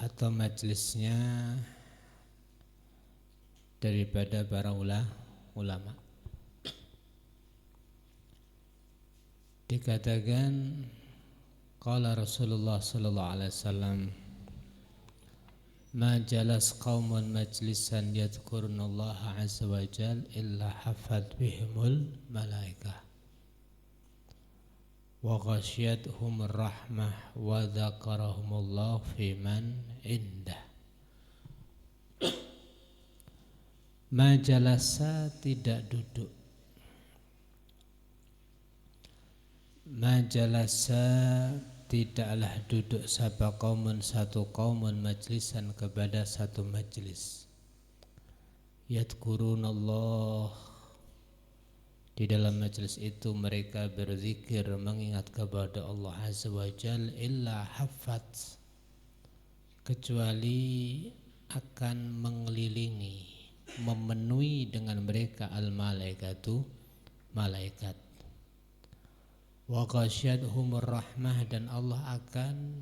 atau majelisnya daripada para ulama. Dikatakan qala Rasulullah sallallahu alaihi wasallam ma jalas qaumun majlisan yadhkurunallaha azza wa jal illa hafat bihimul malaikah wa ghasyiyatuhumur rahmah wa dzakarahumullah fi man indah. Majalasa tidak duduk, majalasa tidaklah duduk sapa qaumun satu qaumun majlisan kepada satu majlis yadhkurunallah, di dalam majlis itu mereka berzikir mengingat kepada Allah azza wa jal, illa hafat, kecuali akan mengelilingi, memenuhi dengan mereka al-malaikatu, malaikat. Wa ghasyiyatuhumur rahmah, dan Allah akan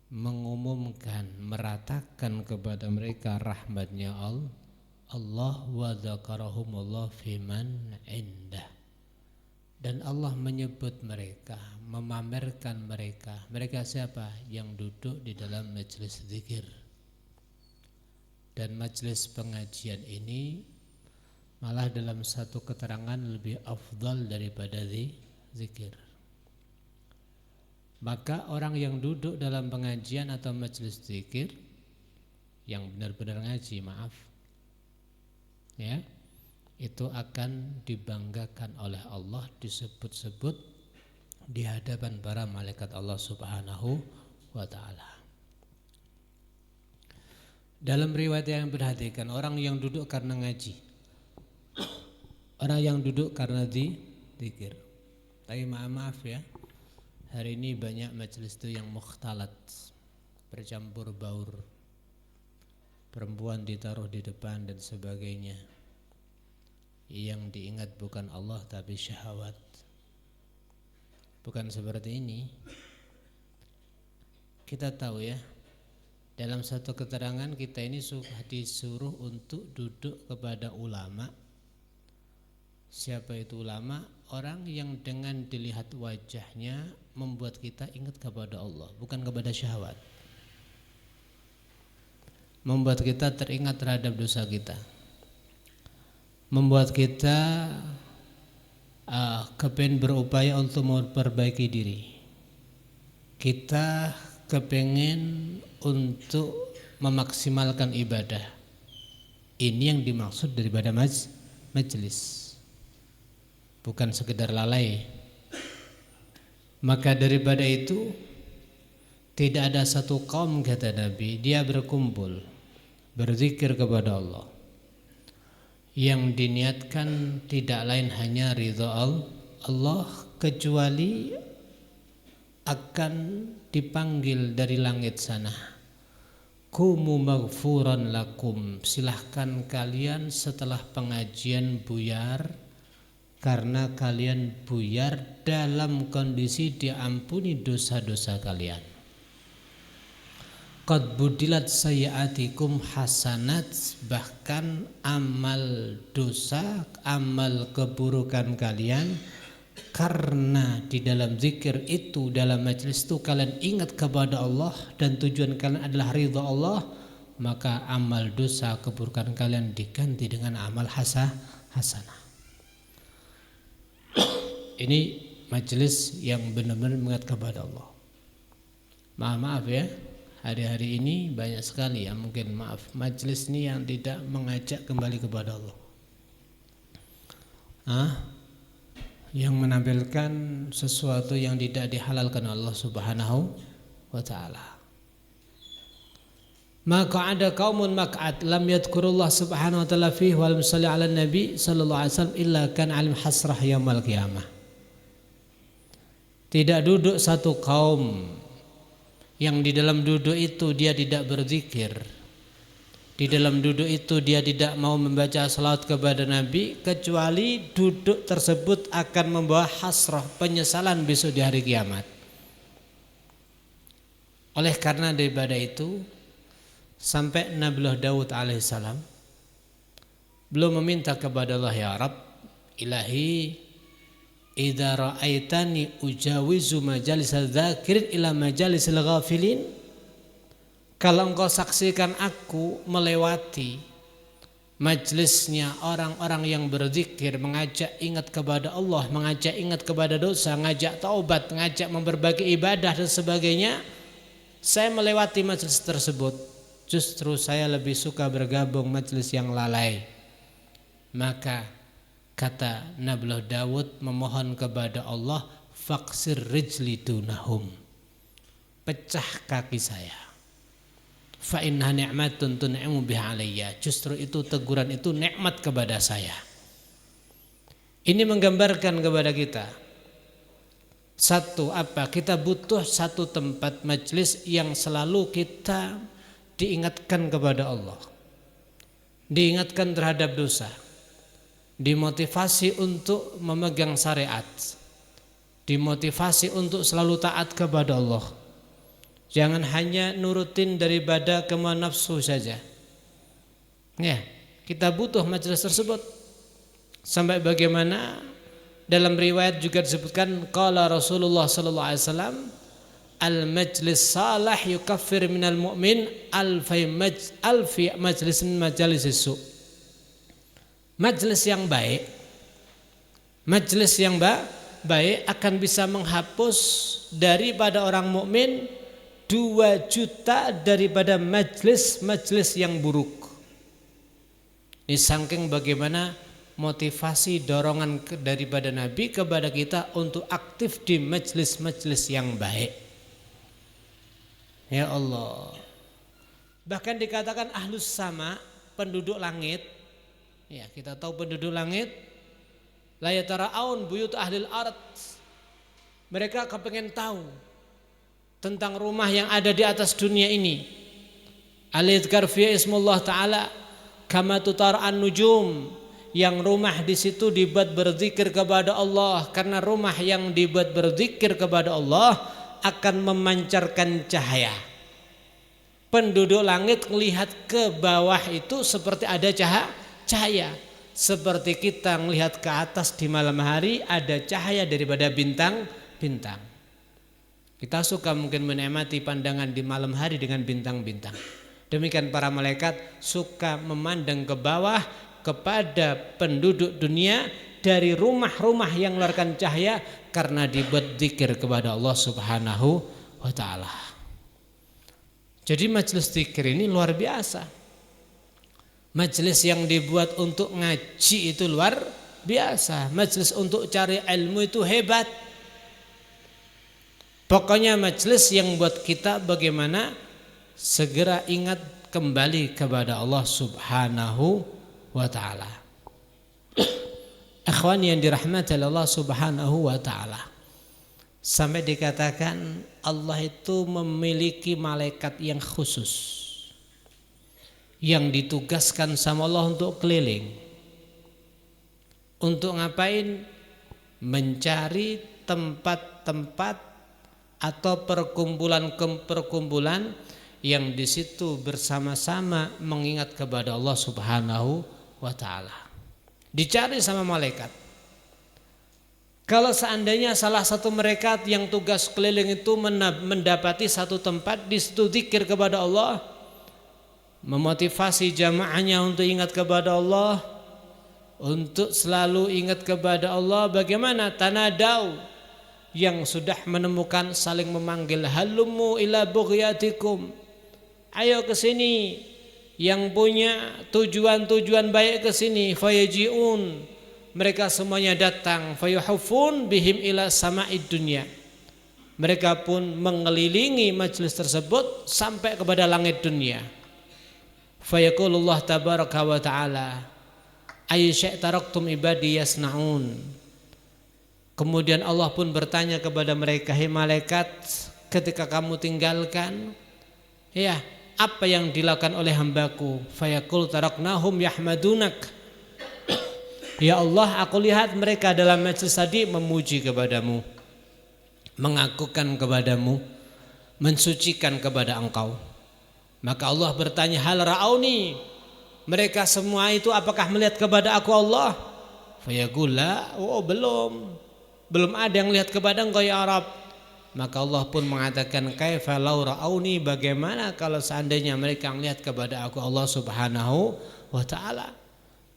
mengumumkan, meratakan kepada mereka rahmatnya Allah, wa dzakarahumullah fiman indah, dan Allah menyebut mereka, memamerkan mereka. Mereka siapa? Yang duduk di dalam majelis zikir. Dan majelis pengajian ini malah dalam satu keterangan lebih afdal daripada zikir. Maka orang yang duduk dalam pengajian atau majelis zikir yang benar-benar ngaji, maaf ya, itu akan dibanggakan oleh Allah, disebut-sebut di hadapan para malaikat Allah subhanahu wa ta'ala. Dalam riwayat yang perhatikan, orang yang duduk karena ngaji, orang yang duduk karena zikir. Tapi maaf ya, hari ini banyak majelis itu yang mukhtalat, bercampur baur, perempuan ditaruh di depan dan sebagainya. Yang diingat bukan Allah tapi syahwat. Bukan seperti ini. Kita tahu ya, dalam satu keterangan kita ini disuruh untuk duduk kepada ulama. Siapa itu ulama? Orang yang dengan dilihat wajahnya membuat kita ingat kepada Allah, bukan kepada syahwat. Membuat kita teringat terhadap dosa kita, membuat kita kepengen berupaya untuk memperbaiki diri. Kita kepengen untuk memaksimalkan ibadah. Ini yang dimaksud daripada majelis, bukan sekedar lalai. Maka daripada itu, tidak ada satu kaum, kata Nabi, dia berkumpul berzikir kepada Allah yang diniatkan tidak lain hanya ridha Allah, kecuali akan dipanggil dari langit sana, kumu maghfuran lakum, silahkan kalian setelah pengajian buyar, karena kalian buyar dalam kondisi diampuni dosa-dosa kalian. Qad budilat sayyiatikum hasanat, bahkan amal dosa, amal keburukan kalian, karena di dalam zikir itu, dalam majelis itu kalian ingat kepada Allah dan tujuan kalian adalah ridha Allah, maka amal dosa keburukan kalian diganti dengan amal hasanah. Ini majelis yang benar-benar mengingat kepada Allah. Maaf ya, hari-hari ini banyak sekali ya, mungkin majelis ini yang tidak mengajak kembali kepada Allah, yang menampilkan sesuatu yang tidak dihalalkan Allah subhanahu wa ta'ala. Maka ada kaumun mak'ad lam yadhkurullah subhanahu wa ta'ala fihi wa lam salli ala nabi sallallahu alaihi wasallam illa kan alim hasrah yaumil qiyamah. Tidak duduk satu kaum yang di dalam duduk itu dia tidak berzikir, di dalam duduk itu dia tidak mau membaca salawat kepada Nabi, kecuali duduk tersebut akan membawa hasrah, penyesalan besok di hari kiamat. Oleh karena daripada itu sampai Nabiullah Daud alaihissalam belum meminta kepada Allah, ya Rabb, ilahi idza ra'aitani ujawizu majalisal dzakirin ila majalisil ghafilin, kalau engkau saksikan aku melewati majlisnya orang-orang yang berzikir, mengajak ingat kepada Allah, mengajak ingat kepada dosa, ngajak taubat, ngajak memperbaiki ibadah dan sebagainya, saya melewati majlis tersebut, justru saya lebih suka bergabung majlis yang lalai. Maka kata Nabiullah Daud memohon kepada Allah, faksir rijli dunahum, pecah kaki saya, fa inna ni'matun tun'imu biha alayya, justru itu teguran itu nikmat kepada saya. Ini menggambarkan kepada kita satu, apa? Kita butuh satu tempat majlis yang selalu kita diingatkan kepada Allah, diingatkan terhadap dosa, dimotivasi untuk memegang syariat, dimotivasi untuk selalu taat kepada Allah. Jangan hanya nurutin daripada kemauan nafsu saja. Ya, kita butuh majelis tersebut. Sampai bagaimana dalam riwayat juga disebutkan, qala Rasulullah sallallahu alaihi wasallam, al majlis salah yukaffir minal mu'min alfi majlis min majalisis su. Majelis yang baik, majelis yang baik akan bisa menghapus daripada orang mukmin 2 juta daripada majelis yang buruk. Ini saking bagaimana motivasi dorongan daripada Nabi kepada kita untuk aktif di majelis yang baik. Ya Allah. Bahkan dikatakan ahlus sama, penduduk langit. Ya, kita tahu penduduk langit, la yatara'aun buyut ahlil ard. Mereka kepengen tahu tentang rumah yang ada di atas dunia ini. Alidhkar fi ismullah ta'ala kama tutar'an nujum, yang rumah di situ dibuat berzikir kepada Allah, karena rumah yang dibuat berzikir kepada Allah akan memancarkan cahaya. Penduduk langit melihat ke bawah itu seperti ada cahaya, seperti kita melihat ke atas di malam hari ada cahaya daripada bintang-bintang. Kita suka mungkin menikmati pandangan di malam hari dengan bintang-bintang. Demikian para malaikat suka memandang ke bawah kepada penduduk dunia dari rumah-rumah yang mengeluarkan cahaya, karena dibuat zikir kepada Allah Subhanahu wa ta'ala. Jadi majelis zikir ini luar biasa. Majelis yang dibuat untuk ngaji itu luar biasa. Majelis untuk cari ilmu itu hebat. Pokoknya majelis yang buat kita bagaimana segera ingat kembali kepada Allah Subhanahu wa ta'ala. Ikhwan yang dirahmati Allah Subhanahu wa ta'ala, sampai dikatakan Allah itu memiliki malaikat yang khusus yang ditugaskan sama Allah untuk keliling. Untuk ngapain? Mencari tempat-tempat atau perkumpulan-perkumpulan yang di situ bersama-sama mengingat kepada Allah Subhanahu wa ta'ala. Dicari sama malaikat. Kalau seandainya salah satu mereka yang tugas keliling itu mendapati satu tempat di situ zikir kepada Allah, memotivasi jamaahnya untuk ingat kepada Allah, untuk selalu ingat kepada Allah, bagaimana? Tanadau, yang sudah menemukan saling memanggil, halummu ila bughyatikum, ayo ke sini, yang punya tujuan-tujuan baik ke sini, fayaji'un, mereka semuanya datang, fayuhufun bihim ila sama'id dunya, mereka pun mengelilingi majelis tersebut sampai kepada langit dunia. Fayaqulullah tabaraka wa ta'ala, ayy syai' taraktum ibadi yasna'un. Kemudian Allah pun bertanya kepada mereka, hei malaikat, ketika kamu tinggalkan, ya, apa yang dilakukan oleh hambaku? Fayaqul taraknahum yahmadunak. Ya Allah, aku lihat mereka dalam majlis tadi memuji kepadamu, mengakukan kepadamu. mensucikan kepada engkau. Maka Allah bertanya, hal ra'auni, mereka semua itu apakah melihat kepada aku Allah? Fayaqul la, oh belum ada yang lihat kepada engkau ya Rabb. Maka Allah pun mengatakan, kaifa law ra'auni, bagaimana kalau seandainya mereka melihat kepada aku Allah Subhanahu wa ta'ala.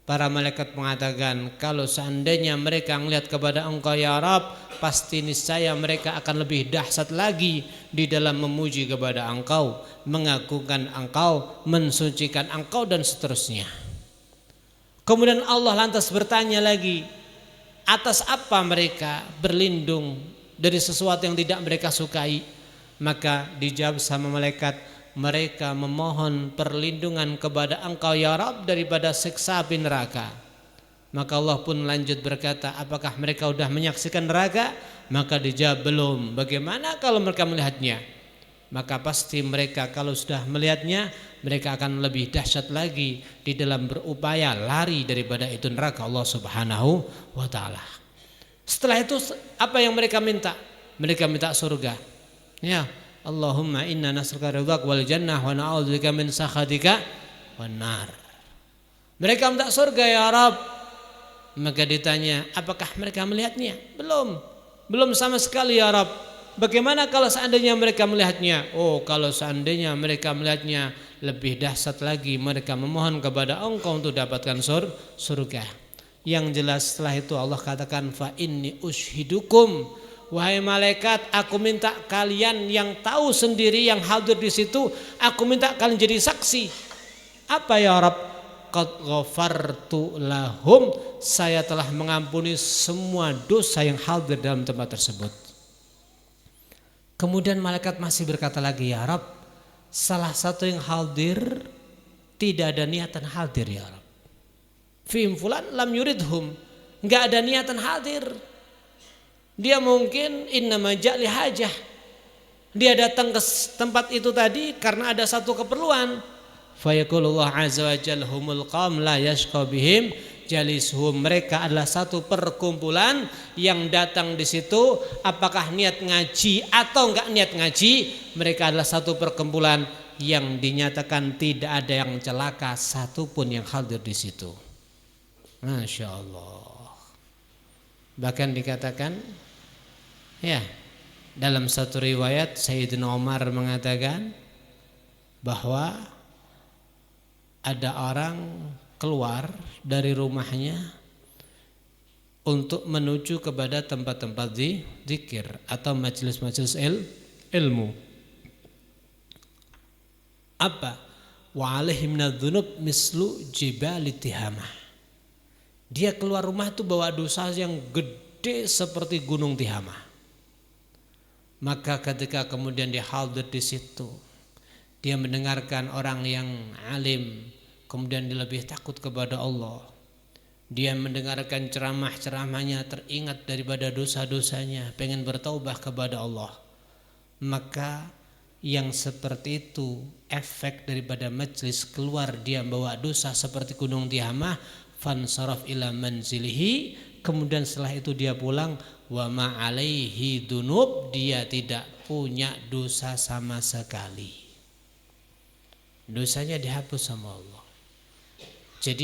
Para malaikat mengatakan, kalau seandainya mereka melihat kepada engkau ya Rabb, pasti niscaya mereka akan lebih dahsyat lagi di dalam memuji kepada engkau, mengagungkan engkau, mensucikan engkau dan seterusnya. Kemudian Allah lantas bertanya lagi, atas apa mereka berlindung dari sesuatu yang tidak mereka sukai? Maka dijawab sama malaikat, mereka memohon perlindungan kepada engkau ya Rabb daripada siksa api neraka. Maka Allah pun lanjut berkata, apakah mereka sudah menyaksikan neraka? Maka dijawab belum. Bagaimana kalau mereka melihatnya? Maka pasti mereka kalau sudah melihatnya, mereka akan lebih dahsyat lagi di dalam berupaya lari daripada itu neraka Allah Subhanahu wa ta'ala. Setelah itu apa yang mereka minta? Mereka minta surga. Ya, Allahumma inna nas'aluka ridhak wal jannah wa na'udzubika min sakhatika wan nar. Mereka minta surga ya Rabb. Maka ditanya, apakah mereka melihatnya? Belum sama sekali ya Rabb. Bagaimana kalau seandainya mereka melihatnya? Oh, kalau seandainya mereka melihatnya, lebih dahsyat lagi, mereka memohon kepada engkau untuk dapatkan surga. Yang jelas setelah itu Allah katakan, fa inni ushidukum, wahai malaikat, aku minta kalian yang tahu sendiri, yang hadir di situ, aku minta kalian jadi saksi. Apa ya Rabb? Qad ghafartu lahum, saya telah mengampuni semua dosa yang hadir dalam tempat tersebut. Kemudian malaikat masih berkata lagi, ya Rabb, salah satu yang hadir tidak ada niatan hadir ya Rabb. Fihim fulan lam yuridhum, enggak ada niatan hadir. Dia mungkin innama ja'li hajah. Dia datang ke tempat itu tadi karena ada satu keperluan. Fa yaqulullah azza wa jalla humul qaum la yashqa bihim jalisuhum, mereka adalah satu perkumpulan yang datang di situ apakah niat ngaji atau enggak niat ngaji, mereka adalah satu perkumpulan yang dinyatakan tidak ada yang celaka satupun yang hadir di situ. Masya Allah. Bahkan dikatakan, ya, dalam satu riwayat Sayyidina Umar mengatakan bahwa ada orang keluar dari rumahnya untuk menuju kepada tempat-tempat zikir atau majelis-majelis ilmu. Apa? Wa alaihi minadz-dzunub mislu jibali tihamah. Dia keluar rumah itu bawa dosa yang gede seperti gunung Tihamah. Maka ketika kemudian dia hadir di situ, dia mendengarkan orang yang alim, kemudian dia lebih takut kepada Allah. Dia mendengarkan ceramah-ceramahnya, teringat daripada dosa-dosanya, pengen bertaubah kepada Allah. Maka yang seperti itu efek daripada majlis, keluar dia bawa dosa seperti gunung Tihamah, fansaraf ila manzilihi, kemudian setelah itu dia pulang, wa ma alaihi dunub, dia tidak punya dosa sama sekali. Dosanya dihapus sama Allah.